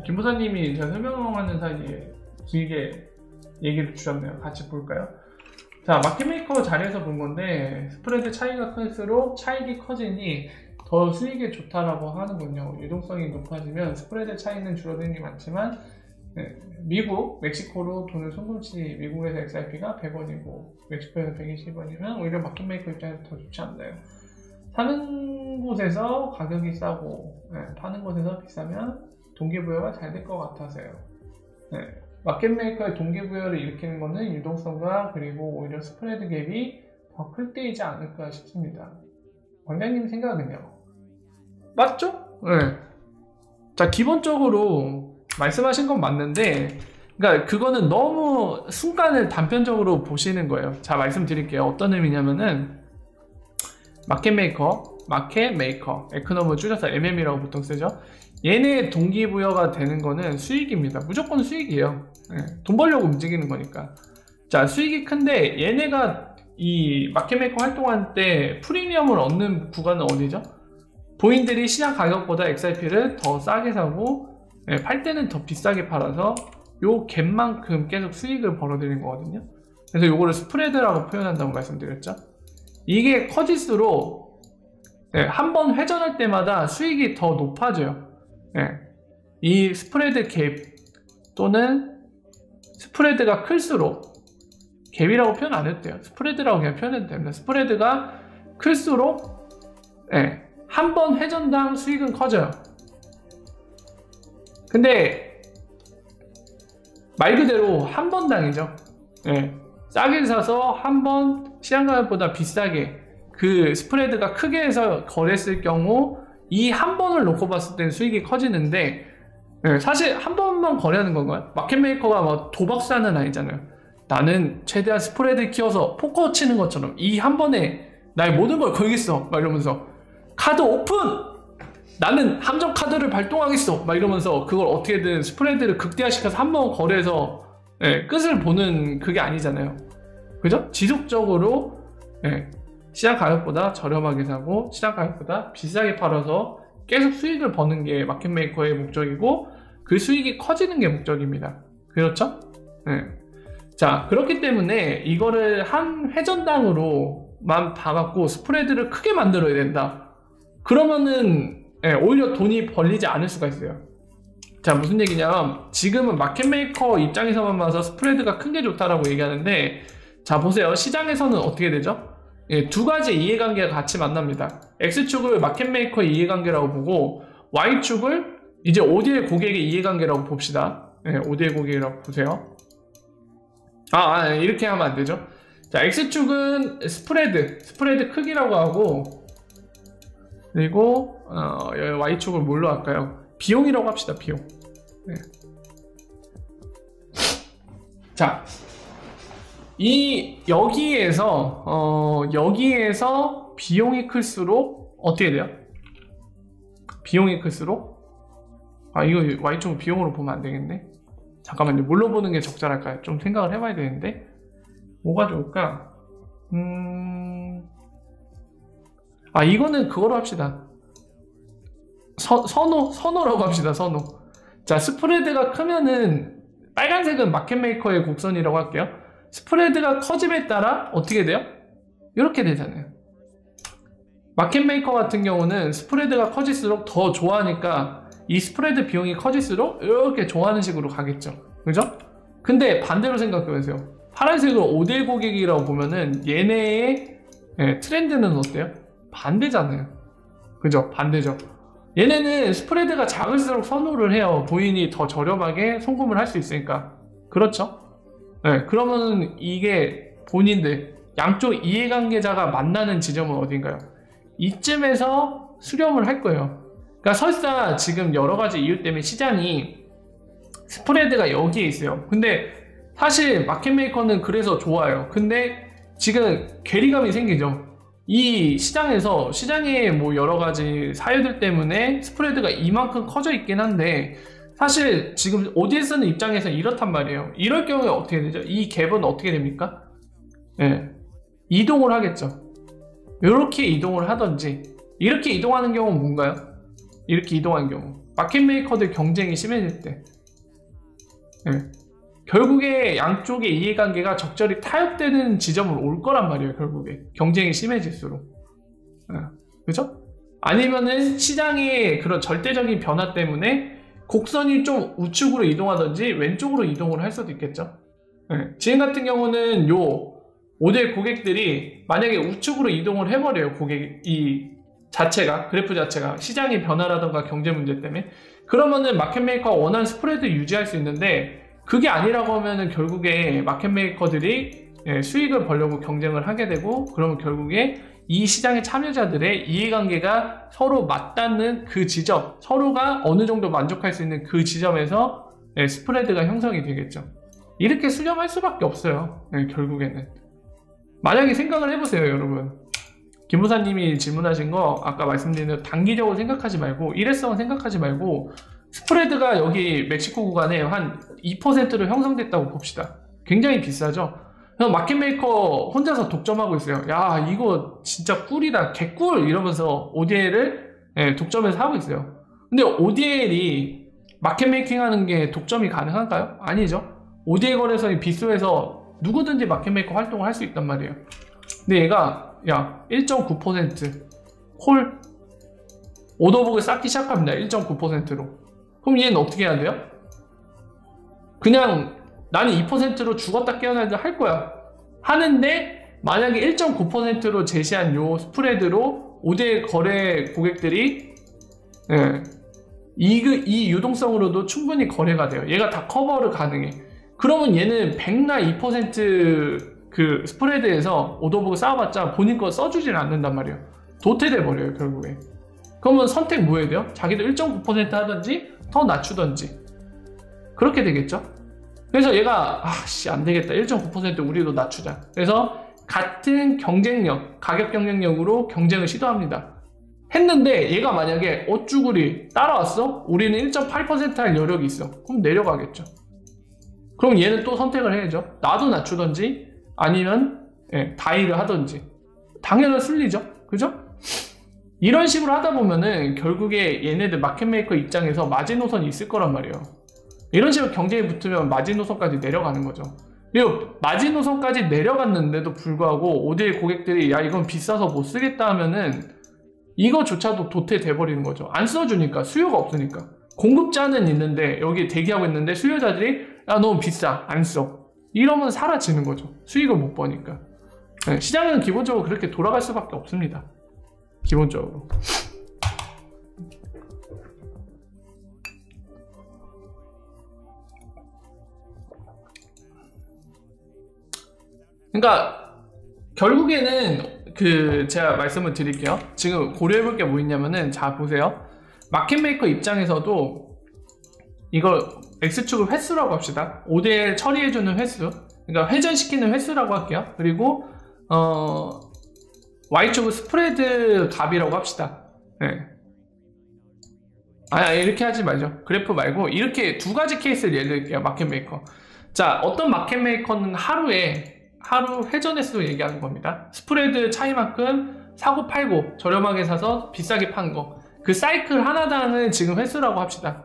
김 부사님이 제가 설명하는 사이에 길게 얘기를 주셨네요. 같이 볼까요? 자, 마켓메이커 자리에서 본 건데 스프레드 차이가 클수록 차익이 커지니 더 수익에 좋다라고 하는군요. 유동성이 높아지면 스프레드 차이는 줄어드는 게 많지만 미국, 멕시코로 돈을 송금치 미국에서 XRP가 100원이고 멕시코에서 120원이면 오히려 마켓메이커 입장에서 더 좋지 않나요? 사는 곳에서 가격이 싸고 파는 곳에서 비싸면 동기부여가 잘 될 것 같아서요. 마켓메이커의 동기부여를 일으키는 것은 유동성과 그리고 오히려 스프레드 갭이 더 클 때이지 않을까 싶습니다. 원장님 생각은요? 맞죠? 네. 자, 기본적으로 말씀하신 건 맞는데, 그러니까 그거는 너무 순간을 단편적으로 보시는 거예요. 자, 말씀드릴게요. 어떤 의미냐면은 마켓메이커, 에코노머 줄여서 MM이라고 보통 쓰죠. 얘네 동기부여가 되는 거는 수익입니다. 무조건 수익이에요. 돈 벌려고 움직이는 거니까. 자, 수익이 큰데 얘네가 이 마켓메이커 활동할 때 프리미엄을 얻는 구간은 어디죠? 본인들이 시장 가격보다 XRP를 더 싸게 사고 팔 때는 더 비싸게 팔아서 요 갭만큼 계속 수익을 벌어들이는 거거든요. 그래서 요거를 스프레드라고 표현한다고 말씀드렸죠. 이게 커질수록 한 번 회전할 때마다 수익이 더 높아져요. 이 스프레드 갭 또는 스프레드가 클수록, 갭이라고 표현 안 해도 돼요. 스프레드라고 그냥 표현해도 됩니다. 스프레드가 클수록 한 번 회전당 수익은 커져요. 근데 말 그대로 한 번당이죠. 싸게 사서 한 번 시장 가격보다 비싸게 그 스프레드가 크게 해서 거래했을 경우 이 한 번을 놓고 봤을 때는 수익이 커지는데 사실 한 번만 거래하는 건가요? 마켓메이커가 막 도박사는 아니잖아요. 나는 최대한 스프레드 키워서 포커 치는 것처럼 이 한 번에 나의 모든 걸 걸겠어 막 이러면서 카드 오픈! 나는 함정 카드를 발동하겠어 막 이러면서 그걸 어떻게든 스프레드를 극대화시켜서 한 번 거래해서 끝을 보는 그게 아니잖아요. 그죠? 지속적으로 시장 가격보다 저렴하게 사고 시장 가격보다 비싸게 팔아서 계속 수익을 버는 게 마켓메이커의 목적이고 그 수익이 커지는 게 목적입니다. 그렇죠? 자, 그렇기 때문에 이거를 한 회전당으로만 봐갖고 스프레드를 크게 만들어야 된다. 그러면은 오히려 돈이 벌리지 않을 수가 있어요. 자, 무슨 얘기냐면 지금은 마켓메이커 입장에서만 봐서 스프레드가 큰 게 좋다라고 얘기하는데, 자 보세요. 시장에서는 어떻게 되죠? 두 가지 이해관계가 같이 만납니다. X축을 마켓메이커의 이해관계라고 보고 Y축을 이제 ODL 고객의 이해관계라고 봅시다. ODL 고객이라고 보세요. 이렇게 하면 안 되죠. 자, X축은 스프레드 크기라고 하고, 그리고 Y축을 뭘로 할까요? 비용이라고 합시다. 비용. 자, 여기에서 비용이 클수록 어떻게 돼요? 비용이 클수록 이거 Y축 비용으로 보면 안 되겠네. 잠깐만요. 뭘로 보는 게 적절할까요? 좀 생각을 해봐야 되는데 뭐가 좋을까? 이거는 그거로 합시다. 선호라고 합시다. 선호. 자, 스프레드가 크면은 빨간색은 마켓메이커의 곡선이라고 할게요. 스프레드가 커짐에 따라 어떻게 돼요? 이렇게 되잖아요. 마켓메이커 같은 경우는 스프레드가 커질수록 더 좋아하니까 이 스프레드 비용이 커질수록 이렇게 좋아하는 식으로 가겠죠. 그죠? 근데 반대로 생각해보세요. 파란색을 ODL 고객이라고 보면은 얘네의 트렌드는 어때요? 반대잖아요. 그죠? 반대죠. 얘네는 스프레드가 작을수록 선호를 해요. 본인이 더 저렴하게 송금을 할 수 있으니까. 그렇죠? 그러면 이게 본인들 양쪽 이해관계자가 만나는 지점은 어딘가요? 이쯤에서 수렴을 할 거예요. 그러니까 설사 지금 여러가지 이유 때문에 시장이 스프레드가 여기에 있어요. 근데 사실 마켓메이커는 그래서 좋아요. 근데 지금 괴리감이 생기죠. 이 시장에 뭐 여러가지 사유들 때문에 스프레드가 이만큼 커져 있긴 한데 사실 지금 ODL 쓰는 입장에서 이렇단 말이에요. 이럴 경우에 어떻게 되죠? 이 갭은 어떻게 됩니까? 이동을 하겠죠. 이렇게 이동을 하든지 이렇게 이동하는 경우는 뭔가요? 이렇게 이동한 경우, 마켓메이커들 경쟁이 심해질 때, 결국에 양쪽의 이해관계가 적절히 타협되는 지점으로 올 거란 말이에요. 결국에 경쟁이 심해질수록. 그죠? 아니면은 시장의 그런 절대적인 변화 때문에 곡선이 좀 우측으로 이동하든지 왼쪽으로 이동을 할 수도 있겠죠. 지금 같은 경우는 요 모델 고객들이 만약에 우측으로 이동을 해버려요. 이 자체가, 그래프 자체가 시장의 변화라던가 경제 문제 때문에, 그러면은 마켓메이커가 원하는 스프레드 유지할 수 있는데, 그게 아니라고 하면은 결국에 마켓메이커들이 수익을 벌려고 경쟁을 하게 되고, 그러면 결국에 이 시장의 참여자들의 이해관계가 서로 맞닿는 그 지점, 서로가 어느 정도 만족할 수 있는 그 지점에서 스프레드가 형성이 되겠죠. 이렇게 수렴할 수밖에 없어요. 결국에는. 만약에 생각을 해보세요, 여러분. 김무사님이 질문하신 거 아까 말씀드린 대로 단기적으로 생각하지 말고, 일회성을 생각하지 말고, 스프레드가 여기 멕시코 구간에 한 2%로 형성됐다고 봅시다. 굉장히 비싸죠. 그래서 마켓메이커 혼자서 독점하고 있어요. 야, 이거 진짜 꿀이다, 개꿀 이러면서 ODL을 독점해서 하고 있어요. 근데 ODL이 마켓메이킹 하는 게 독점이 가능한가요? 아니죠. ODL 거래소의 빗소에서 누구든지 마켓메이커 활동을 할 수 있단 말이에요. 근데 얘가 1.9% 콜 오더북을 쌓기 시작합니다. 1.9%로. 그럼 얘는 어떻게 해야 돼요? 그냥 나는 2%로 죽었다 깨어나도 할 거야 하는데, 만약에 1.9%로 제시한 요 스프레드로 5대 거래 고객들이 이 유동성으로도 충분히 거래가 돼요. 얘가 다 커버를 가능해. 그러면 얘는 100나 2% 그 스프레드에서 오더북을 쌓아봤자 본인 거 써주질 않는단 말이에요. 도태돼 버려요 결국에. 그러면 선택 뭐 해야 돼요? 자기도 1.9% 하든지 더 낮추든지 그렇게 되겠죠. 그래서 얘가 안되겠다, 1.9% 우리도 낮추자. 그래서 같은 경쟁력, 가격 경쟁력으로 경쟁을 시도합니다. 했는데 얘가 만약에 어쭈구리 따라왔어? 우리는 1.8% 할 여력이 있어. 그럼 내려가겠죠. 그럼 얘는 또 선택을 해야죠. 나도 낮추든지 아니면 다이를 하든지. 당연한 순리죠. 그죠? 이런 식으로 하다 보면은 결국에 얘네들 마켓메이커 입장에서 마지노선이 있을 거란 말이에요. 이런 식으로 경쟁이 붙으면 마지노선까지 내려가는 거죠. 그리고 마지노선까지 내려갔는데도 불구하고 ODL 고객들이 야 이건 비싸서 못 쓰겠다 하면은 이거조차도 도태돼 버리는 거죠. 안 써주니까, 수요가 없으니까. 공급자는 있는데 여기 대기하고 있는데 수요자들이 야 너무 비싸, 안 써. 이러면 사라지는 거죠. 수익을 못 버니까. 시장은 기본적으로 그렇게 돌아갈 수밖에 없습니다. 기본적으로. 그러니까 결국에는 제가 말씀을 드릴게요. 지금 고려해볼 게 뭐 있냐면은, 자 보세요. 마켓메이커 입장에서도 이걸 X축을 횟수라고 합시다. ODL 처리해주는 횟수, 그러니까 회전시키는 횟수라고 할게요. 그리고 Y축은 스프레드 값이라고 합시다. 이렇게 하지 말죠. 그래프 말고 이렇게 두 가지 케이스를 예를 들게요. 마켓메이커. 자, 어떤 마켓메이커는 하루 회전 횟수 얘기하는 겁니다. 스프레드 차이만큼 사고 팔고 저렴하게 사서 비싸게 판 거, 그 사이클 하나당을 지금 횟수라고 합시다.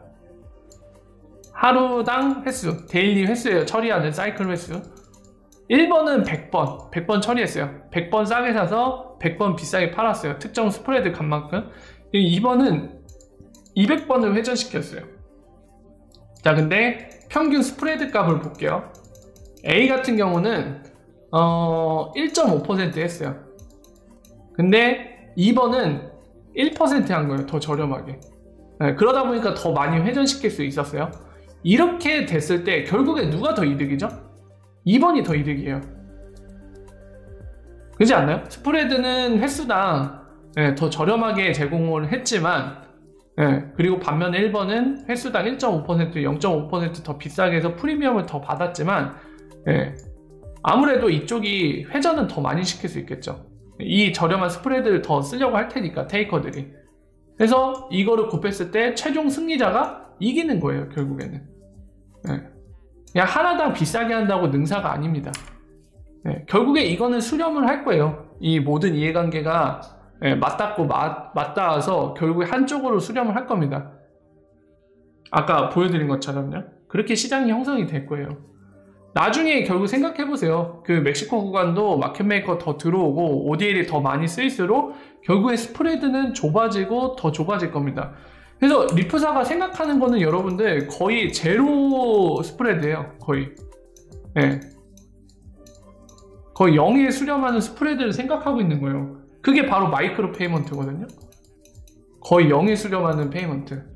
하루당 횟수, 데일리 횟수예요. 처리하는 사이클 횟수. 1번은 100번 처리했어요. 100번 싸게 사서 100번 비싸게 팔았어요. 특정 스프레드 값만큼. 2번은 200번을 회전시켰어요. 자, 근데 평균 스프레드 값을 볼게요. A 같은 경우는 1.5% 했어요. 근데 2번은 1% 한 거예요. 더 저렴하게. 그러다 보니까 더 많이 회전시킬 수 있었어요. 이렇게 됐을 때 결국에 누가 더 이득이죠? 2번이 더 이득이에요. 그렇지 않나요? 스프레드는 횟수당 더 저렴하게 제공을 했지만, 그리고 반면에 1번은 횟수당 1.5%, 0.5% 더 비싸게 해서 프리미엄을 더 받았지만, 아무래도 이쪽이 회전은 더 많이 시킬 수 있겠죠. 이 저렴한 스프레드를 더 쓰려고 할 테니까, 테이커들이. 그래서 이거를 곱했을 때 최종 승리자가 이기는 거예요, 결국에는. 그냥 하나당 비싸게 한다고 능사가 아닙니다. 결국에 이거는 수렴을 할 거예요. 이 모든 이해관계가 예, 맞닿아서 결국에 한쪽으로 수렴을 할 겁니다. 아까 보여드린 것처럼요. 그렇게 시장이 형성이 될 거예요. 나중에 결국 생각해보세요. 그 멕시코 구간도 마켓메이커 더 들어오고 ODL이 더 많이 쓰일수록 결국에 스프레드는 좁아지고 더 좁아질 겁니다. 그래서 리프사가 생각하는 거는 여러분들 거의 제로 스프레드예요. 거의. 네. 거의 0에 수렴하는 스프레드를 생각하고 있는 거예요. 그게 바로 마이크로 페이먼트거든요. 거의 0에 수렴하는 페이먼트.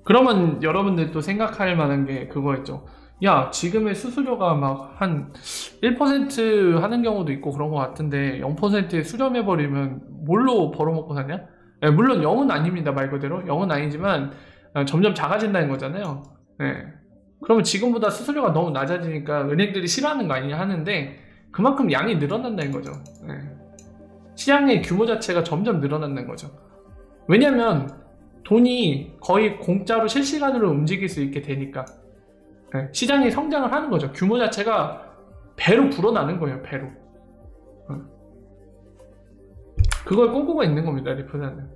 그러면 여러분들도 생각할 만한 게 그거였죠. 야, 지금의 수수료가 막 한 1% 하는 경우도 있고 그런 것 같은데 0%에 수렴해버리면 뭘로 벌어먹고 사냐? 네, 물론 0은 아닙니다. 말 그대로 0은 아니지만 점점 작아진다는 거잖아요. 네. 그러면 지금보다 수수료가 너무 낮아지니까 은행들이 싫어하는 거 아니냐 하는데 그만큼 양이 늘어난다는 거죠. 네. 시장의 규모 자체가 점점 늘어난다는 거죠. 왜냐면 돈이 거의 공짜로 실시간으로 움직일 수 있게 되니까. 네. 시장이 성장을 하는 거죠. 규모 자체가 배로 불어나는 거예요. 배로. 그걸 꿈꾸고 있는 겁니다. 리프사는.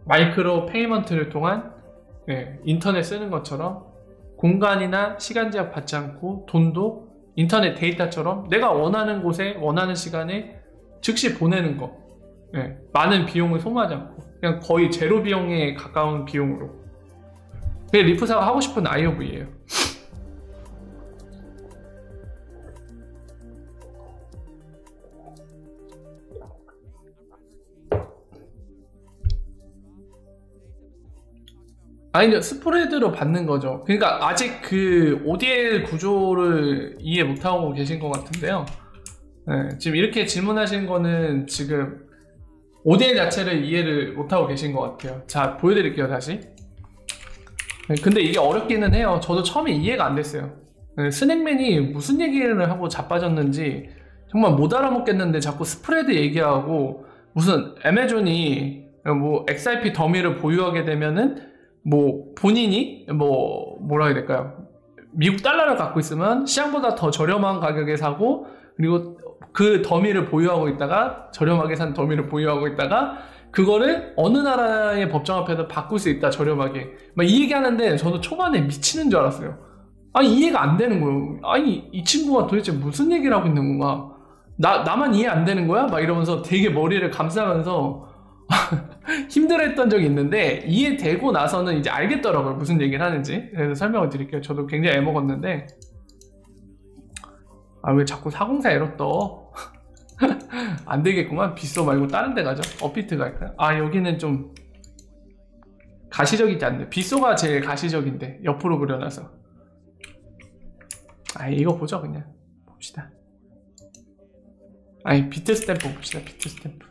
마이크로 페이먼트를 통한 인터넷 쓰는 것처럼 공간이나 시간 제약 받지 않고 돈도 인터넷 데이터처럼 내가 원하는 곳에 원하는 시간에 즉시 보내는 거. 많은 비용을 소모하지 않고 그냥 거의 제로 비용에 가까운 비용으로. 그게 리프사가 하고 싶은 IOV예요. 아니죠. 스프레드로 받는 거죠. 그러니까 아직 그 ODL 구조를 이해 못하고 계신 것 같은데요. 네, 지금 이렇게 질문하신 거는 지금 ODL 자체를 이해를 못하고 계신 것 같아요. 자, 보여드릴게요. 다시. 네, 근데 이게 어렵기는 해요. 저도 처음에 이해가 안 됐어요. 네, 스낵맨이 무슨 얘기를 하고 자빠졌는지 정말 못 알아먹겠는데 자꾸 스프레드 얘기하고 무슨 애매존이 뭐 XRP 더미를 보유하게 되면은 뭐 본인이 뭐라 해야 될까요? 미국 달러를 갖고 있으면 시장보다 더 저렴한 가격에 사고 그리고 그 더미를 보유하고 있다가 저렴하게 산 더미를 보유하고 있다가 그거를 어느 나라의 법정화폐도 바꿀 수 있다 저렴하게 막 이 얘기하는데 저도 초반에 미치는 줄 알았어요. 아니 이해가 안 되는 거예요. 아니 이 친구가 도대체 무슨 얘기를 하고 있는 건가? 나만 이해 안 되는 거야? 막 이러면서 되게 머리를 감싸면서 힘들어했던 적이 있는데 이해되고 나서는 이제 알겠더라고요. 무슨 얘기를 하는지. 그래서 설명을 드릴게요. 저도 굉장히 애먹었는데 아 왜 자꾸 404 에러 떠? 안 되겠구만. 빗소 말고 다른 데 가죠. 업비트 갈까요? 아 여기는 좀 가시적이지 않네. 빗소가 제일 가시적인데 옆으로 그려놔서. 아 이거 보죠. 그냥 봅시다. 아니 비트 스탬프 봅시다. 비트 스탬프.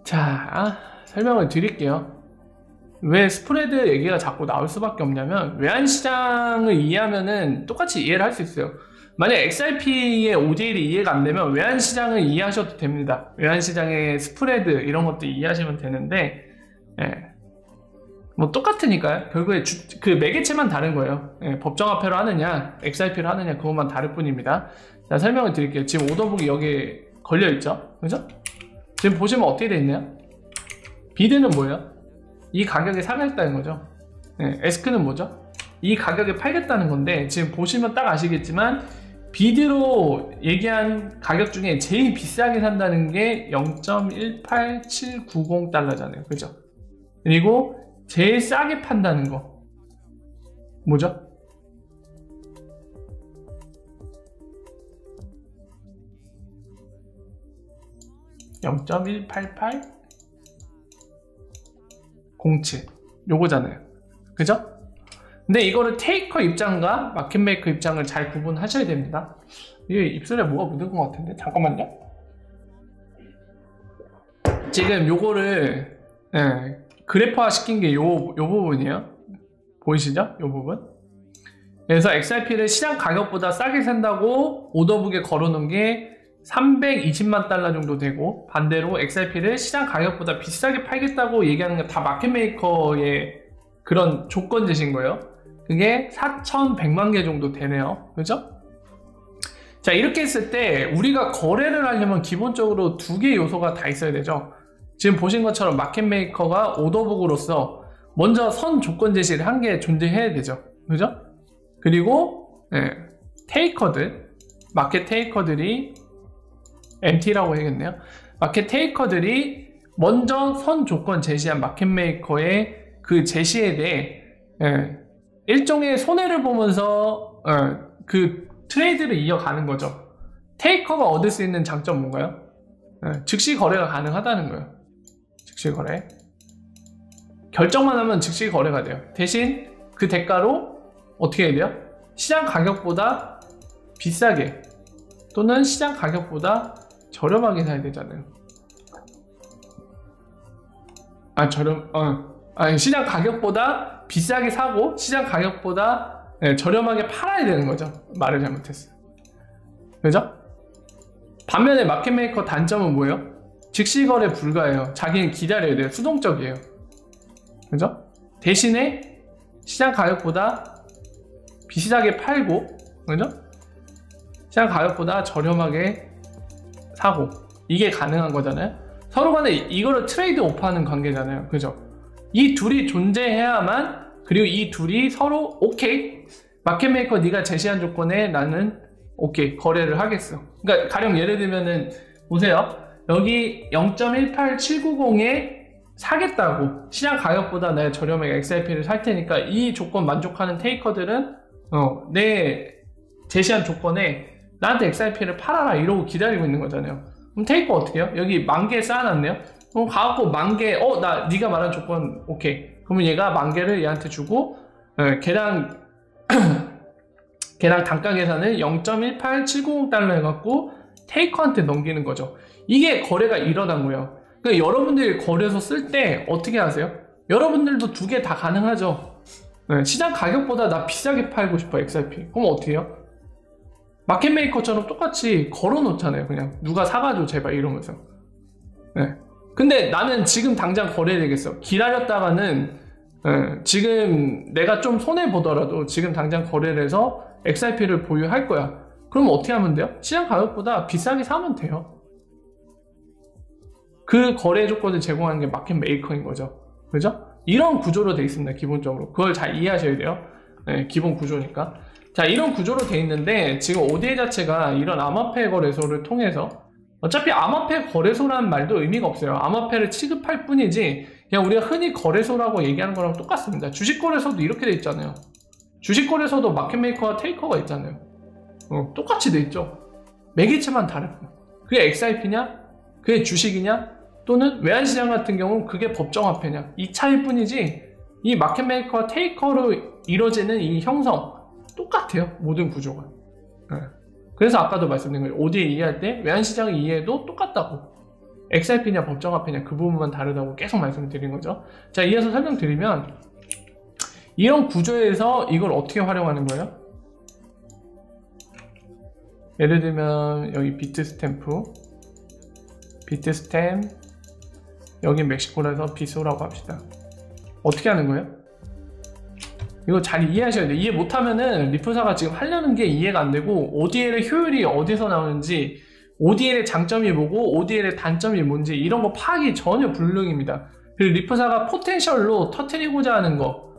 자, 설명을 드릴게요. 왜 스프레드 얘기가 자꾸 나올 수밖에 없냐면 외환시장을 이해하면은 똑같이 이해를 할 수 있어요. 만약 XRP의 ODL이 이해가 안 되면 외환시장을 이해하셔도 됩니다. 외환시장의 스프레드 이런 것도 이해하시면 되는데 뭐 똑같으니까요. 결국에 그 매개체만 다른 거예요. 법정화폐로 하느냐 XRP로 하느냐 그것만 다를 뿐입니다. 자, 설명을 드릴게요. 지금 오더북이 여기 걸려있죠? 그죠? 지금 보시면 어떻게 돼 있나요? 비드는 뭐예요? 이 가격에 사겠다는 거죠. 에스크는 뭐죠? 이 가격에 팔겠다는 건데 지금 보시면 딱 아시겠지만 비드로 얘기한 가격 중에 제일 비싸게 산다는 게 0.18790달러잖아요. 그죠? 그리고 제일 싸게 판다는 거 뭐죠? (0.18807) 요거잖아요. 그죠? 근데 이거를 테이커 입장과 마켓메이커 입장을 잘 구분하셔야 됩니다. 이게 입술에 뭐가 묻은 것 같은데 잠깐만요. 지금 요거를 그래프화 시킨 게 요 부분이에요. 보이시죠? 요 부분. 그래서 XRP를 시장 가격보다 싸게 산다고 오더북에 걸어놓은 게 320만 달러 정도 되고, 반대로 XRP를 시장 가격보다 비싸게 팔겠다고 얘기하는 게 다 마켓메이커의 그런 조건 제시인 거예요. 그게 4,100만 개 정도 되네요. 그죠? 자, 이렇게 했을 때 우리가 거래를 하려면 기본적으로 두 개의 요소가 다 있어야 되죠. 지금 보신 것처럼 마켓메이커가 오더북으로서 먼저 선 조건 제시를 한 개 존재해야 되죠. 그죠? 그리고 테이커들, 마켓 테이커들이 MT라고 해야겠네요. 마켓 테이커들이 먼저 선 조건 제시한 마켓메이커의 그 제시에 대해 일종의 손해를 보면서 그 트레이드를 이어가는 거죠. 테이커가 얻을 수 있는 장점 뭔가요? 즉시 거래가 가능하다는 거예요. 즉시 거래. 결정만 하면 즉시 거래가 돼요. 대신 그 대가로 어떻게 해야 돼요? 시장 가격보다 비싸게 또는 시장 가격보다 저렴하게 사야 되잖아요. 시장 가격보다 비싸게 사고 시장 가격보다 저렴하게 팔아야 되는 거죠. 말을 잘못했어요. 그죠? 반면에 마켓메이커 단점은 뭐예요? 즉시 거래 불가해요. 자기는 기다려야 돼요. 수동적이에요. 그죠? 대신에 시장 가격보다 비싸게 팔고, 그죠? 시장 가격보다 저렴하게 사고, 이게 가능한 거잖아요. 서로 간에 이거를 트레이드 오프하는 관계잖아요. 그죠? 이 둘이 존재해야만, 그리고 이 둘이 서로 오케이, 마켓메이커 네가 제시한 조건에 나는 오케이 거래를 하겠어. 그러니까 가령 예를 들면은 보세요. 여기 0.18790에 사겠다고, 시장 가격보다 내가 저렴하게 XRP를 살 테니까 이 조건 만족하는 테이커들은 내 제시한 조건에 나한테 XRP를 팔아라 이러고 기다리고 있는 거잖아요. 그럼 테이커 어떻게 해요? 여기 10,000개 쌓아놨네요. 그럼 가갖고 10,000개, 네가 말한 조건 오케이. 그러면 얘가 10,000개를 얘한테 주고 걔랑 단가 계산을 0.18790달러 해갖고 테이커한테 넘기는 거죠. 이게 거래가 일어난 거예요. 그러니까 여러분들이 거래소 쓸 때 어떻게 하세요? 여러분들도 두 개 다 가능하죠. 시장 가격보다 나 비싸게 팔고 싶어 XRP. 그럼 어떻게 해요? 마켓메이커처럼 똑같이 걸어 놓잖아요. 그냥 누가 사가줘 제발 이러면서. 근데 나는 지금 당장 거래해야 되겠어. 기다렸다가는 지금 내가 좀 손해보더라도 지금 당장 거래를 해서 XRP를 보유할 거야. 그럼 어떻게 하면 돼요? 시장 가격보다 비싸게 사면 돼요. 그 거래 조건을 제공하는 게 마켓 메이커인 거죠. 그죠? 이런 구조로 되어 있습니다. 기본적으로. 그걸 잘 이해하셔야 돼요. 기본 구조니까. 자, 이런 구조로 되어 있는데 지금 ODA 자체가 이런 암호화폐 거래소를 통해서, 어차피 암호화폐 거래소라는 말도 의미가 없어요. 암호화폐를 취급할 뿐이지 그냥 우리가 흔히 거래소라고 얘기하는 거랑 똑같습니다. 주식 거래소도 이렇게 돼 있잖아요. 주식 거래소도 마켓 메이커와 테이커가 있잖아요. 똑같이 돼 있죠. 매개체만 다르고. 그게 XRP냐? 그게 주식이냐? 또는 외환시장 같은 경우는 그게 법정화폐냐? 이 차이일 뿐이지 이 마켓 메이커와 테이커로 이루어지는 이 형성 똑같아요. 모든 구조가. 그래서 아까도 말씀드린 거예요. ODA 이해할 때 외환시장 이해도 똑같다고. XRP냐 법정화폐냐 그 부분만 다르다고 계속 말씀드린 거죠. 자, 이어서 설명드리면 이런 구조에서 이걸 어떻게 활용하는 거예요? 예를 들면 여기 비트스탬프, 여기 멕시코라서 비소라고 합시다. 어떻게 하는 거예요? 이거 잘 이해하셔야 돼요. 이해 못하면은 리프사가 지금 하려는 게 이해가 안 되고 ODL의 효율이 어디서 나오는지, ODL의 장점이 뭐고 ODL의 단점이 뭔지 이런 거 파악이 전혀 불능입니다. 그리고 리프사가 포텐셜로 터트리고자 하는 거,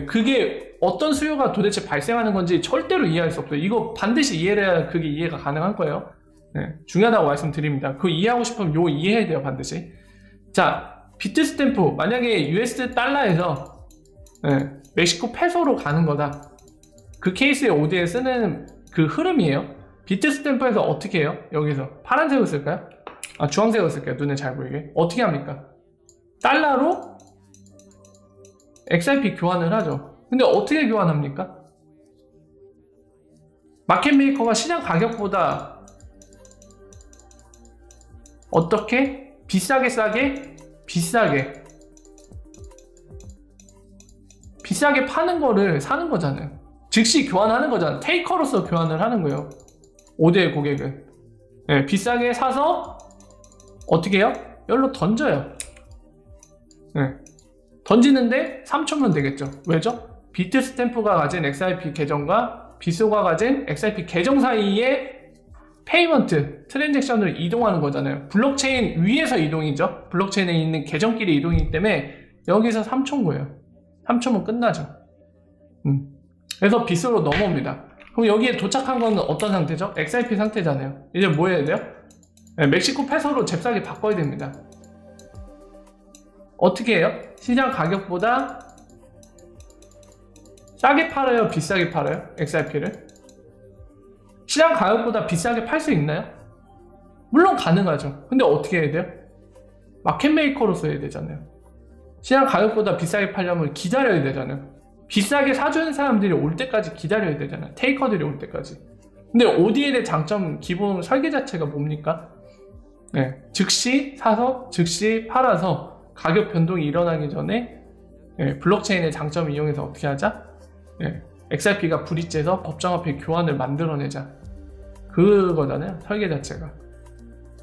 그게 어떤 수요가 도대체 발생하는 건지 절대로 이해할 수 없어요. 이거 반드시 이해를 해야 그게 이해가 가능한 거예요. 중요하다고 말씀드립니다. 그거 이해하고 싶으면 이거 이해해야 돼요. 반드시. 자, 비트스탬프 만약에 US 달러에서 멕시코 페소로 가는 거다. 그 케이스에 ODL 쓰는 그 흐름이에요. 비트스탬프에서 어떻게 해요? 여기서 파란색을 쓸까요? 주황색을 쓸까요? 눈에 잘 보이게. 어떻게 합니까? 달러로 XRP 교환을 하죠. 근데 어떻게 교환합니까? 마켓메이커가 시장 가격보다 어떻게? 비싸게 싸게? 비싸게 파는 거를 사는 거잖아요. 즉시 교환하는 거잖아요. 테이커로서 교환을 하는 거예요. ODL 고객은. 예, 비싸게 사서 어떻게 해요? 여기로 던져요. 예, 던지는데 3초면 되겠죠. 왜죠? 비트 스탬프가 가진 XRP 계정과 빗소가 가진 XRP 계정 사이에 페이먼트, 트랜잭션을 이동하는 거잖아요. 블록체인 위에서 이동이죠. 블록체인에 있는 계정끼리 이동이기 때문에 여기서 3초인 거예요. 3초면 끝나죠. 그래서 빗소로 넘어옵니다. 그럼 여기에 도착한 건 어떤 상태죠? XRP 상태잖아요. 이제 뭐 해야 돼요? 네, 멕시코 페소로 잽싸게 바꿔야 됩니다. 어떻게 해요? 시장 가격보다 싸게 팔아요? 비싸게 팔아요? XRP를? 시장 가격보다 비싸게 팔 수 있나요? 물론 가능하죠. 근데 어떻게 해야 돼요? 마켓메이커로서 해야 되잖아요. 시장 가격보다 비싸게 팔려면 기다려야 되잖아요. 비싸게 사주는 사람들이 올 때까지 기다려야 되잖아요. 테이커들이 올 때까지. 근데 ODL의 장점, 기본 설계 자체가 뭡니까? 네, 즉시 사서 즉시 팔아서 가격 변동이 일어나기 전에 블록체인의 장점을 이용해서 어떻게 하자? XRP가 브릿지에서 법정화폐 교환을 만들어내자. 그거잖아요. 설계 자체가.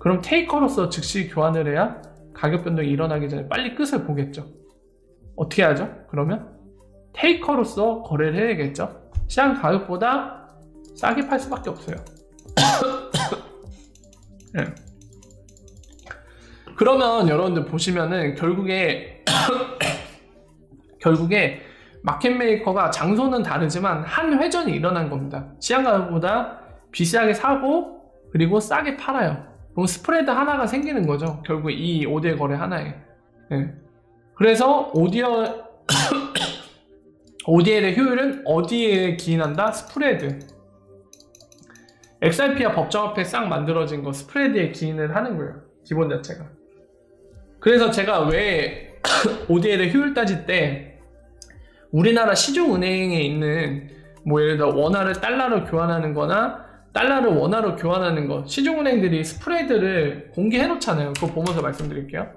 그럼 테이커로서 즉시 교환을 해야 가격 변동이 일어나기 전에 빨리 끝을 보겠죠. 어떻게 하죠? 그러면 테이커로서 거래를 해야겠죠. 시장 가격보다 싸게 팔 수밖에 없어요. 네. 그러면 여러분들 보시면은 결국에 마켓메이커가 장소는 다르지만 한 회전이 일어난 겁니다. 시장 가격보다 비싸게 사고 그리고 싸게 팔아요. 그럼 스프레드 하나가 생기는 거죠. 결국 이 ODL 거래 하나에. 네. 그래서 ODL의 효율은 어디에 기인한다? 스프레드. XRP와 법정화폐 싹 만들어진 거 스프레드에 기인을 하는 거예요. 기본 자체가. 그래서 제가 왜 ODL의 효율 따질 때 우리나라 시중은행에 있는 뭐 예를 들어 원화를 달러로 교환하는 거나 달러를 원화로 교환하는 거 시중은행들이 스프레드를 공개해 놓잖아요. 그거 보면서 말씀드릴게요.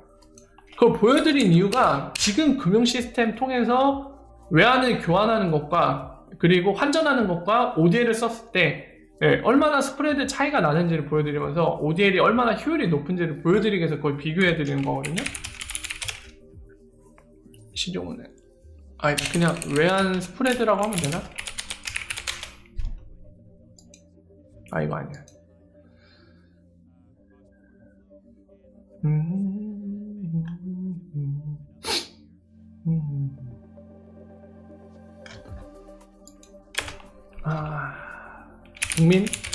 그걸 보여드린 이유가 지금 금융 시스템 통해서 외환을 교환하는 것과 그리고 환전하는 것과 ODL을 썼을 때 얼마나 스프레드 차이가 나는지를 보여드리면서 ODL이 얼마나 효율이 높은지를 보여드리기 위해서 그걸 비교해 드리는 거거든요. 시중은행 그냥 외환 스프레드라고 하면 되나? 이거 아니야.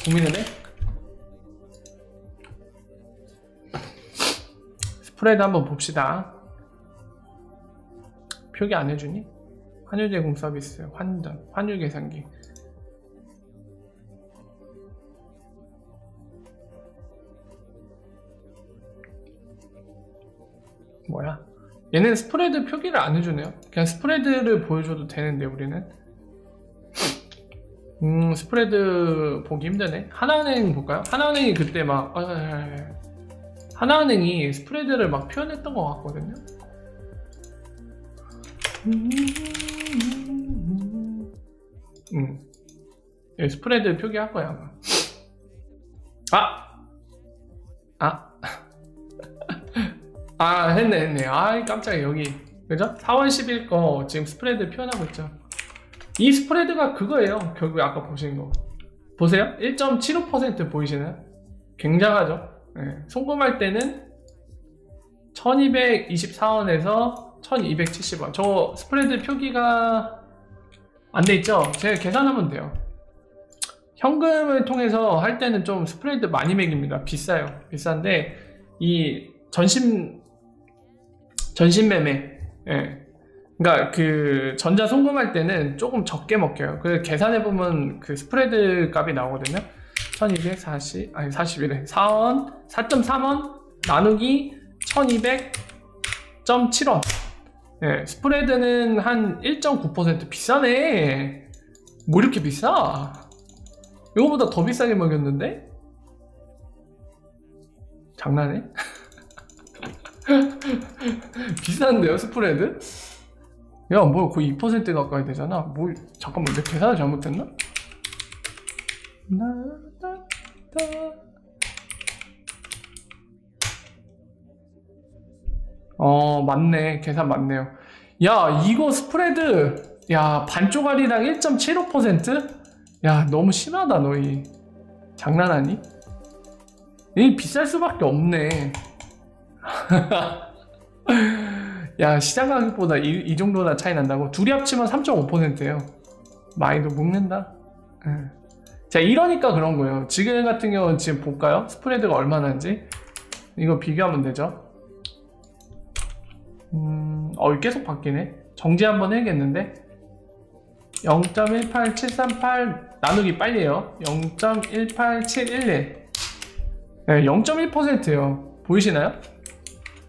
국민은행? 스프레드 한번 봅시다. 표기 안 해주니? 환율 제공 서비스, 환율 계산기. 뭐야? 얘는 스프레드 표기를 안 해주네요. 그냥 스프레드를 보여줘도 되는데 우리는 스프레드 보기 힘드네. 하나은행 볼까요? 하나은행이 그때 막 하나은행이 스프레드를 막 표현했던 것 같거든요. 스프레드 표기할 거야 아마. 했네. 깜짝이야. 여기 그죠? 4월 10일 거 지금 스프레드 표현하고 있죠. 이 스프레드가 그거예요. 결국에 아까 보신 거 보세요. 1.75% 보이시나요? 굉장하죠. 송금할 때는 1224원에서 1270원. 저 스프레드 표기가 안 돼 있죠? 제가 계산하면 돼요. 현금을 통해서 할 때는 좀 스프레드 많이 매깁니다. 비싸요. 비싼데 이 전신매매, 그러니까 그 전자 송금할 때는 조금 적게 먹혀요. 그래서 계산해보면 그 스프레드 값이 나오거든요. 41에 4.3원 나누기 1200.7원. 스프레드는 한 1.9% 비싸네. 뭐 이렇게 비싸? 이거보다 더 비싸게 먹였는데? 장난해? 비싼데요 스프레드? 야 뭐 거의 2% 가까이 되잖아. 뭐 잠깐만 내 계산을 잘못했나? 맞네. 계산 맞네요. 야, 이거 스프레드, 야, 반쪽알이당 1.75%? 야, 너무 심하다, 너희. 장난하니? 이 비쌀 수밖에 없네. 야, 시장 가격보다 이 정도나 차이 난다고? 둘이 합치면 3.5%예요. 많이도 먹는다. 자, 이러니까 그런 거예요. 지금 같은 경우는 지금 볼까요? 스프레드가 얼마나인지. 이거 비교하면 되죠. 계속 바뀌네. 정지 한번 해야겠는데. 0.18738 나누기 빨리 해요. 0.18711. 네, 0.1%예요. 보이시나요?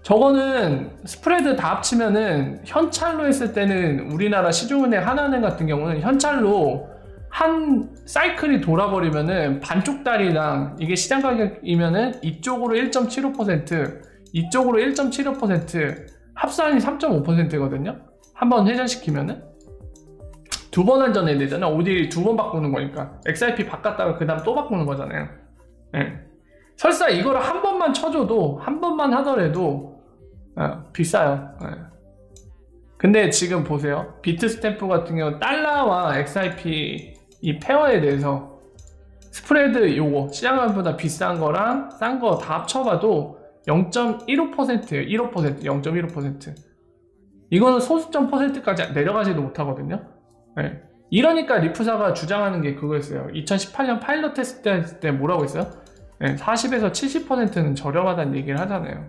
저거는 스프레드 다 합치면은 현찰로 했을 때는 우리나라 시중은행 하나은행 같은 경우는 현찰로 한 사이클이 돌아버리면은 반쪽 달이랑 이게 시장 가격이면은 이쪽으로 1.75% 이쪽으로 1.75% 합산이 3.5%거든요. 한번 회전시키면은 두 번 환전해야 되잖아. OD를 두 번 바꾸는 거니까 XRP 바꿨다가 그 다음 또 바꾸는 거잖아요. 네. 설사 이거를 한 번만 쳐줘도 한 번만 하더라도 비싸요. 네. 근데 지금 보세요. 비트스탬프 같은 경우 달러와 XRP 이 페어에 대해서 스프레드 요거 시장가보다 비싼 거랑 싼 거 다 합쳐봐도 0.15%예요. 15%, 0.15%. 이거는 소수점 %까지 내려가지도 못하거든요. 네. 이러니까 리프사가 주장하는 게 그거였어요. 2018년 파일럿 테스트 했을 때 뭐라고 했어요? 네, 40에서 70%는 저렴하다는 얘기를 하잖아요.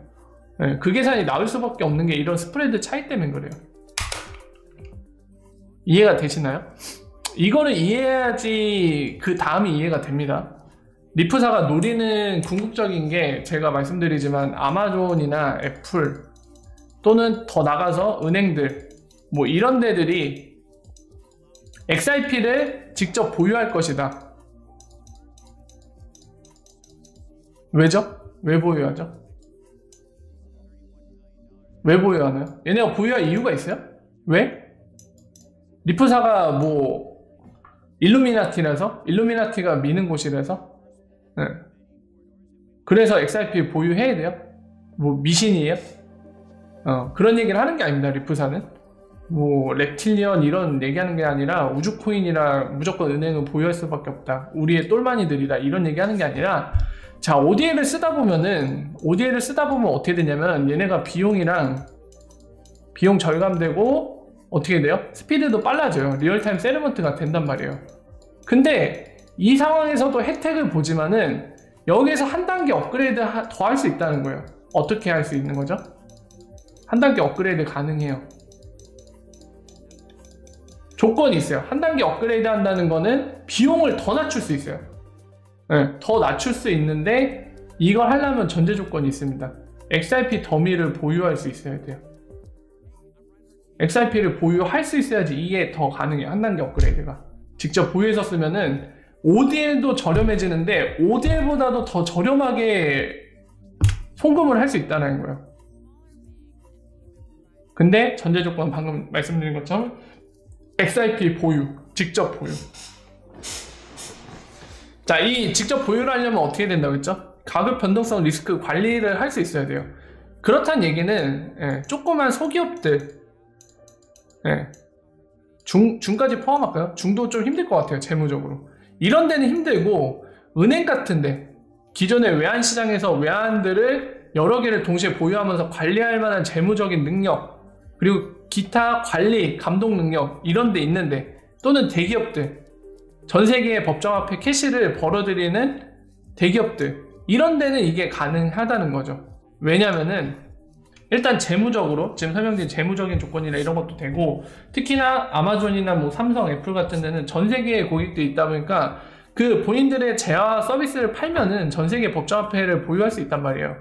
네, 그 계산이 나올 수밖에 없는 게 이런 스프레드 차이 때문에 그래요. 이해가 되시나요? 이거를 이해해야지 그 다음이 이해가 됩니다. 리프사가 노리는 궁극적인 게 제가 말씀드리지만 아마존이나 애플 또는 더 나가서 은행들 뭐 이런 데들이 XRP를 직접 보유할 것이다. 왜죠? 왜 보유하죠? 왜 보유하나요? 얘네가 보유할 이유가 있어요? 왜? 리프사가 뭐 일루미나티라서? 일루미나티가 미는 곳이라서? 네. 그래서 XRP 보유해야 돼요? 뭐 미신이에요? 그런 얘기를 하는 게 아닙니다. 리프사는 뭐 reptilian 이런 얘기하는 게 아니라 우주코인이라 무조건 은행은 보유할 수밖에 없다. 우리의 똘마니들이다. 이런 얘기하는 게 아니라 자, ODL을 쓰다 보면 어떻게 되냐면 얘네가 비용 절감되고 어떻게 돼요? 스피드도 빨라져요. 리얼타임 세르먼트가 된단 말이에요. 근데 이 상황에서도 혜택을 보지만은 여기에서 한 단계 업그레이드 더 할 수 있다는 거예요. 어떻게 할 수 있는 거죠? 한 단계 업그레이드 가능해요. 조건이 있어요. 한 단계 업그레이드 한다는 거는 비용을 더 낮출 수 있어요. 네, 더 낮출 수 있는데 이걸 하려면 전제 조건이 있습니다. XRP 더미를 보유할 수 있어야 돼요. XRP를 보유할 수 있어야지 이게 더 가능해요. 한 단계 업그레이드가. 직접 보유해서 쓰면은 ODL도 저렴해지는데 ODL보다도 더 저렴하게 송금을 할 수 있다는 거예요. 근데 전제 조건 방금 말씀드린 것처럼 XRP 보유, 직접 보유. 자, 이 직접 보유를 하려면 어떻게 된다고 했죠? 가격 변동성 리스크 관리를 할 수 있어야 돼요. 그렇다는 얘기는 조그만 소기업들 중까지 포함할까요? 중도 좀 힘들 것 같아요. 재무적으로. 이런 데는 힘들고 은행 같은데 기존의 외환시장에서 외환들을 여러 개를 동시에 보유하면서 관리할 만한 재무적인 능력 그리고 기타 관리, 감독 능력 이런 데 있는데 또는 대기업들 전 세계의 법정 앞에 캐시를 벌어들이는 대기업들 이런 데는 이게 가능하다는 거죠. 왜냐면은 일단 재무적으로 지금 설명드린 재무적인 조건이나 이런 것도 되고 특히나 아마존이나 뭐 삼성, 애플 같은 데는 전 세계의 고객들이 있다 보니까 그 본인들의 재화 서비스를 팔면은 전 세계 법정화폐를 보유할 수 있단 말이에요.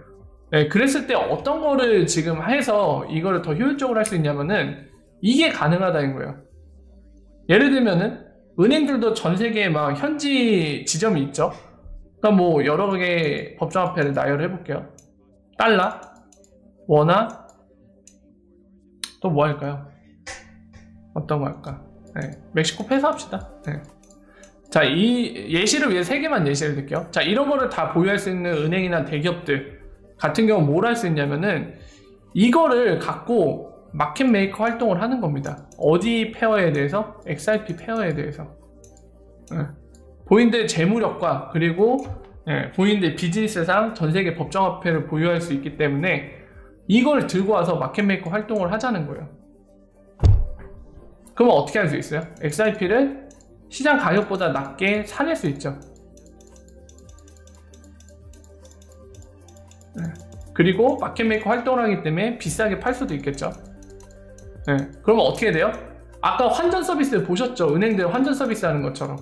네, 그랬을 때 어떤 거를 지금 해서 이거를 더 효율적으로 할 수 있냐면은 이게 가능하다는 거예요. 예를 들면은 은행들도 전 세계에 막 현지 지점이 있죠. 그러니까 뭐 여러 개의 법정화폐를 나열을 해볼게요. 달러, 원화, 또 뭐 할까요? 어떤 거 할까? 네, 멕시코 페소 합시다. 네. 자, 이 예시를 위해 3개만 예시를 들게요. 자, 이런 거를 다 보유할 수 있는 은행이나 대기업들 같은 경우 뭘 할 수 있냐면은 이거를 갖고 마켓 메이커 활동을 하는 겁니다. 어디 페어에 대해서? XRP 페어에 대해서. 본인들 재무력과 그리고 본인들 비즈니스상 전세계 법정화폐를 보유할 수 있기 때문에 이걸 들고 와서 마켓 메이커 활동을 하자는 거예요. 그러면 어떻게 할 수 있어요? XRP를 시장 가격보다 낮게 사낼 수 있죠. 그리고 마켓 메이커 활동을 하기 때문에 비싸게 팔 수도 있겠죠. 그러면 어떻게 돼요? 아까 환전 서비스 보셨죠? 은행들 환전 서비스 하는 것처럼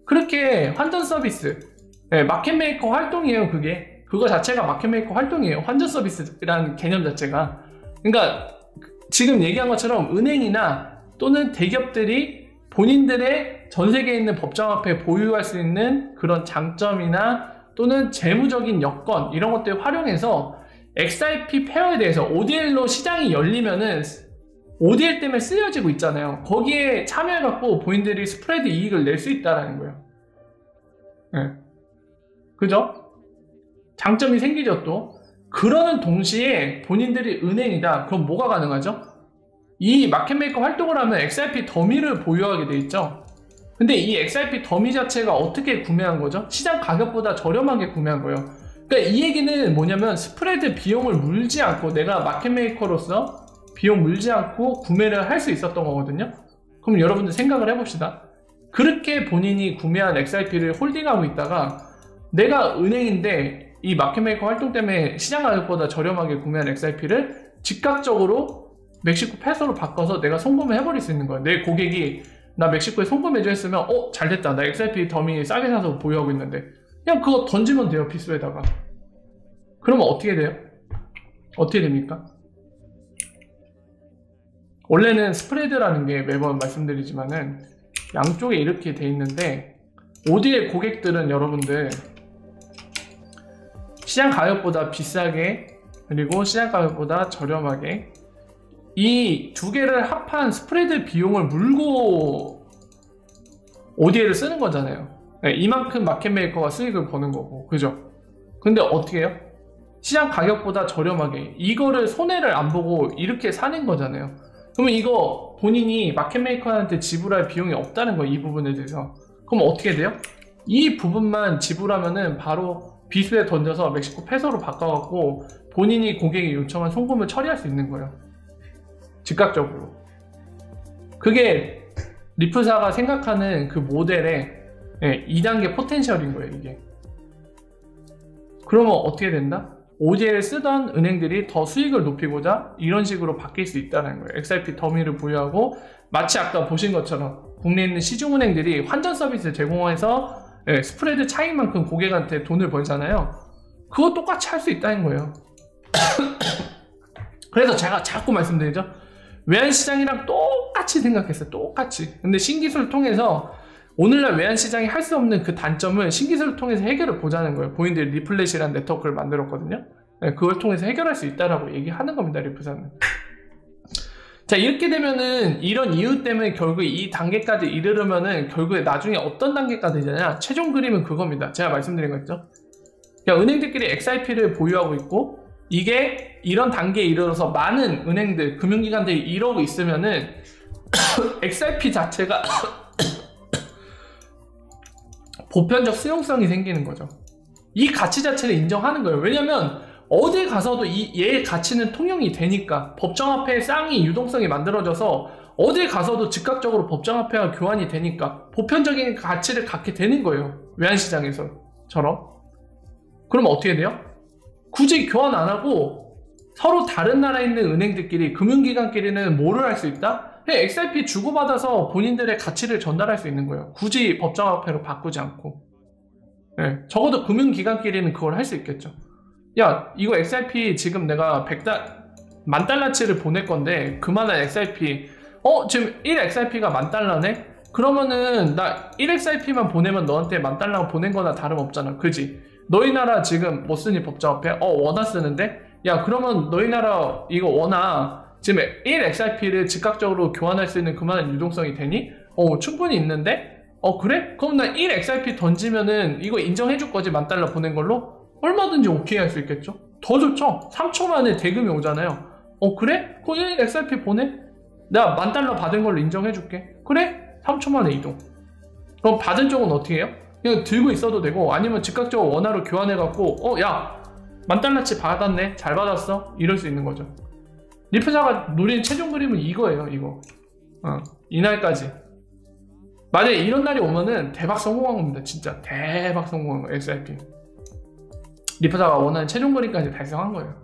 그렇게 환전 서비스 마켓 메이커 활동이에요. 그거 자체가 마켓 메이커 활동이에요. 환전 서비스라는 개념 자체가. 그러니까 지금 얘기한 것처럼 은행이나 또는 대기업들이 본인들의 전 세계에 있는 법정화폐 보유할 수 있는 그런 장점이나 또는 재무적인 여건 이런 것들을 활용해서 XRP 페어에 대해서 ODL로 시장이 열리면은 ODL 때문에 쓰여지고 있잖아요. 거기에 참여해갖고 본인들이 스프레드 이익을 낼 수 있다는 거예요. 그죠? 장점이 생기죠 또. 그러는 동시에 본인들이 은행이다. 그럼 뭐가 가능하죠? 이 마켓메이커 활동을 하면 XRP 더미를 보유하게 돼 있죠. 근데 이 XRP 더미 자체가 어떻게 구매한 거죠? 시장 가격보다 저렴하게 구매한 거예요. 그러니까 이 얘기는 뭐냐면 스프레드 비용을 물지 않고 내가 마켓메이커로서 비용 물지 않고 구매를 할 수 있었던 거거든요. 그럼 여러분들 생각을 해봅시다. 그렇게 본인이 구매한 XRP를 홀딩하고 있다가 내가 은행인데 이 마켓메이커 활동 때문에 시장 가격보다 저렴하게 구매한 XRP를 즉각적으로 멕시코 페소로 바꿔서 내가 송금을 해버릴 수 있는 거예요. 내 고객이 나 멕시코에 송금해줘 했으면 잘됐다. 나 XRP 더미 싸게 사서 보유하고 있는데 그냥 그거 던지면 돼요. 비수에다가. 그러면 어떻게 돼요? 어떻게 됩니까? 원래는 스프레드라는 게 매번 말씀드리지만은 양쪽에 이렇게 돼 있는데 ODL 고객들은 여러분들 시장 가격보다 비싸게 그리고 시장 가격보다 저렴하게 이 두 개를 합한 스프레드 비용을 물고 ODL을 쓰는 거잖아요. 이만큼 마켓메이커가 수익을 버는 거고, 그죠? 근데 어떻게 해요? 시장 가격보다 저렴하게 이거를 손해를 안 보고 이렇게 사는 거잖아요. 그러면 이거 본인이 마켓메이커한테 지불할 비용이 없다는 거예요. 이 부분에 대해서. 그럼 어떻게 돼요? 이 부분만 지불하면은 바로 비수에 던져서 멕시코 페소로 바꿔갖고 본인이 고객이 요청한 송금을 처리할 수 있는 거예요. 즉각적으로. 그게 리프사가 생각하는 그 모델의 2단계 포텐셜인 거예요, 이게. 그러면 어떻게 된다? ODL 쓰던 은행들이 더 수익을 높이고자 이런 식으로 바뀔 수 있다는 거예요. XRP 더미를 보유하고 마치 아까 보신 것처럼 국내에 있는 시중은행들이 환전 서비스 제공해서 스프레드 차익만큼 고객한테 돈을 벌잖아요. 그거 똑같이 할 수 있다는 거예요. 그래서 제가 자꾸 말씀드리죠. 외환시장이랑 똑같이 생각했어요. 똑같이. 근데 신기술을 통해서 오늘날 외환시장이 할 수 없는 그 단점을 신기술을 통해서 해결을 보자는 거예요. 본인들이 리플렛이라는 네트워크를 만들었거든요. 그걸 통해서 해결할 수 있다라고 얘기하는 겁니다. 리프사는. 자, 이렇게 되면은 이런 이유 때문에 결국 이 단계까지 이르려면은 결국에 나중에 어떤 단계까지 되냐? 최종 그림은 그겁니다. 제가 말씀드린 거 있죠. 그러니까 은행들끼리 XRP를 보유하고 있고 이게 이런 단계에 이르러서 많은 은행들, 금융기관들이 이러고 있으면은 XRP 자체가 보편적 수용성이 생기는 거죠. 이 가치 자체를 인정하는 거예요. 왜냐면 어딜 가서도 얘의 가치는 통용이 되니까 법정화폐의 쌍이 유동성이 만들어져서 어딜 가서도 즉각적으로 법정화폐와 교환이 되니까 보편적인 가치를 갖게 되는 거예요. 외환시장에서처럼. 그럼 어떻게 돼요? 굳이 교환 안 하고 서로 다른 나라에 있는 은행들끼리 금융기관끼리는 뭐를 할 수 있다? 그냥 XRP 주고받아서 본인들의 가치를 전달할 수 있는 거예요. 굳이 법정화폐로 바꾸지 않고. 적어도 금융기관끼리는 그걸 할 수 있겠죠. 야, 이거 XRP 지금 내가 10,000달러치를 보낼 건데 그만한 XRP 지금 1XRP가 10,000달러네? 그러면은 나 1XRP만 보내면 너한테 10,000달러 보낸 거나 다름없잖아. 그지? 너희 나라 지금 뭐 쓰니 법정화폐? 원화 쓰는데? 야, 그러면 너희 나라 이거 원화 지금 1XRP를 즉각적으로 교환할 수 있는 그만한 유동성이 되니? 충분히 있는데? 그래? 그럼 나 1XRP 던지면은 이거 인정해줄 거지? 10,000달러 보낸 걸로? 얼마든지 오케이 할 수 있겠죠? 더 좋죠? 3초 만에 대금이 오잖아요. 그래? 그럼 XRP 보내? 내가 $10,000 받은 걸로 인정해줄게. 그래? 3초 만에 이동. 그럼 받은 쪽은 어떻게 해요? 그냥 들고 있어도 되고, 아니면 즉각적으로 원화로 교환해갖고 야 $10,000치 받았네, 잘 받았어, 이럴 수 있는 거죠. 리프사가 노린 최종 그림은 이거예요. 이거 이날까지 만약에 이런 날이 오면은 대박 성공한 겁니다. 진짜 대박 성공한 거예요. XRP 리프사가 원하는 최종 그림까지 달성한 거예요.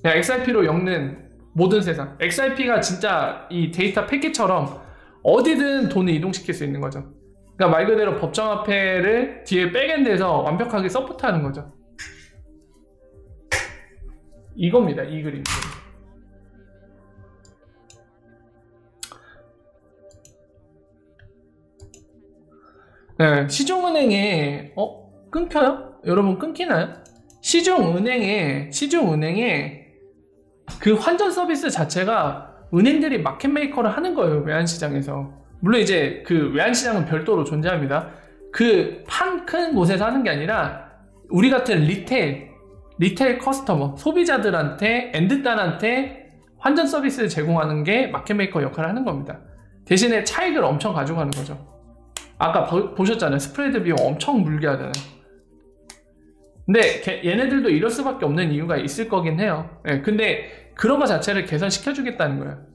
그냥 XRP로 엮는 모든 세상. XRP가 진짜 이 데이터 패키처럼 어디든 돈을 이동시킬 수 있는 거죠. 그러니까 말 그대로 법정화폐를 뒤에 백엔드에서 완벽하게 서포트하는 거죠. 이겁니다. 이 그림. 네, 시중은행에 끊겨요? 여러분 끊기나요? 시중은행에 그 환전 서비스 자체가 은행들이 마켓메이커를 하는 거예요. 외환시장에서. 물론 이제 그 외환시장은 별도로 존재합니다. 그 판 큰 곳에서 하는 게 아니라 우리 같은 리테일 커스터머, 소비자들한테, 엔드단한테 환전 서비스를 제공하는 게 마켓메이커 역할을 하는 겁니다. 대신에 차익을 엄청 가져가는 거죠. 아까 보셨잖아요. 스프레드 비용 엄청 물게 하잖아요. 근데 얘네들도 이럴 수밖에 없는 이유가 있을 거긴 해요. 근데 그런 거 자체를 개선시켜주겠다는 거예요.